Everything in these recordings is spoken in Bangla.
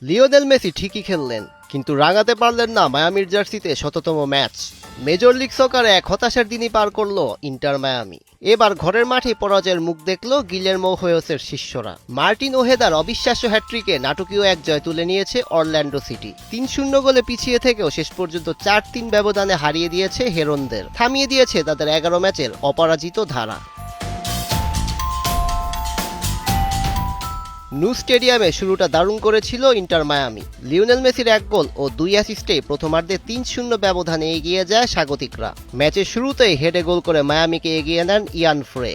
লিওনেল মেসি ঠিকই খেললেন, কিন্তু রাঙাতে পারলেন না মায়ামির জার্সিতে শততম ম্যাচ। মেজর লিগ সকারে এক হতাশার দিনই পার করলো ইন্টার মায়ামি। এবার ঘরের মাঠে পরাজয়ের মুখ দেখল গিলেরমো হোয়েসের শিষ্যরা। মার্টিন ওহেদার অবিশ্বাস্য হ্যাট্রিকে নাটকীয় এক জয় তুলে নিয়েছে অরল্যান্ডো সিটি। ৩-০ গোলে পিছিয়ে থেকেও শেষ পর্যন্ত ৪-৩ ব্যবধানে হারিয়ে দিয়েছে হেরনদের, থামিয়ে দিয়েছে তাদের ১১ ম্যাচের অপরাজিত ধারা। নু স্টেডিয়ামে শুরুটা দারুণ করেছিল ইন্টার মায়ামি। লিওনেল মেসির ১ গোল ও ২ অ্যাসিস্টে প্রথমার্ধে ৩-০ ব্যবধানে এগিয়ে যায় স্বাগতিকরা। ম্যাচের শুরুতেই হেডে গোল করে মায়ামিকে এগিয়ে নেন ইয়ান ফ্রে।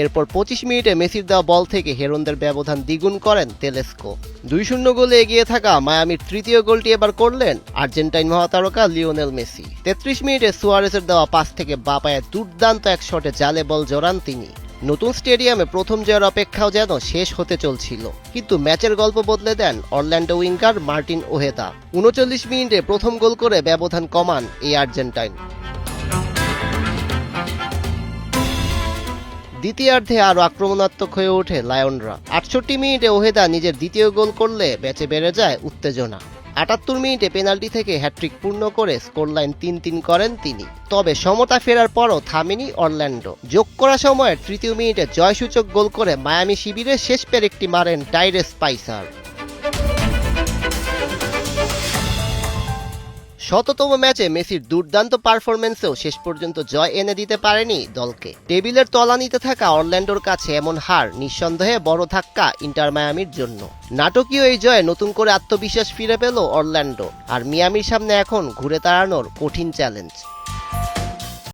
এরপর ২৫ মিনিটে মেসির দেওয়া বল থেকে হেরনদের ব্যবধান দ্বিগুণ করেন তেলেস্কো। ২-০ গোলে এগিয়ে থাকা মায়ামির তৃতীয় গোলটি এবার করলেন আর্জেন্টাইন মহাতারকা লিওনেল মেসি। ৩৩ মিনিটে সুয়ারেসের দেওয়া পাস থেকে বাঁ পায়ে দুর্দান্ত এক শটে জালে বল জড়ান তিনি। নতুন স্টেডিয়ামে প্রথম জয়ের অপেক্ষাও যেন শেষ হতে চলছিল, কিন্তু ম্যাচের গল্প বদলে দেন অরল্যান্ডো উইঙ্গার মার্টিন ওহেদা। ৩৯ মিনিটে প্রথম গোল করে ব্যবধান কমান এই আর্জেন্টাইন। দ্বিতীয়ার্ধে আরও আক্রমণাত্মক হয়ে ওঠে লায়নরা। ৬৮ মিনিটে ওহেদা নিজের দ্বিতীয় গোল করলে ম্যাচে বেড়ে যায় উত্তেজনা। ৭৮ মিনিটে পেনাল্টি থেকে হ্যাট্রিক পূর্ণ করে স্কোরলাইন ৩-৩ করেন তিনি। তবে সমতা ফেরার পরও থামেনি অরল্যান্ডো। যোগ করা সময়ের তৃতীয় মিনিটে জয়সূচক গোল করে মায়ামি শিবিরে শেষ পেরেকটি মারেন টাইরেস স্পাইসার। শততম ম্যাচে মেসির দুর্দান্ত পারফরম্যান্সেও শেষ পর্যন্ত জয় এনে দিতে পারেনি দলকে। টেবিলের তলানিতে থাকা অরল্যান্ডোর কাছে এমন হার নিঃসন্দেহে বড় ধাক্কা ইন্টার মায়ামির জন্য। নাটকীয় এই জয়ে নতুন করে আত্মবিশ্বাস ফিরে পেল অরল্যান্ডো, আর মিয়ামির সামনে এখন ঘুরে দাঁড়ানোর কঠিন চ্যালেঞ্জ।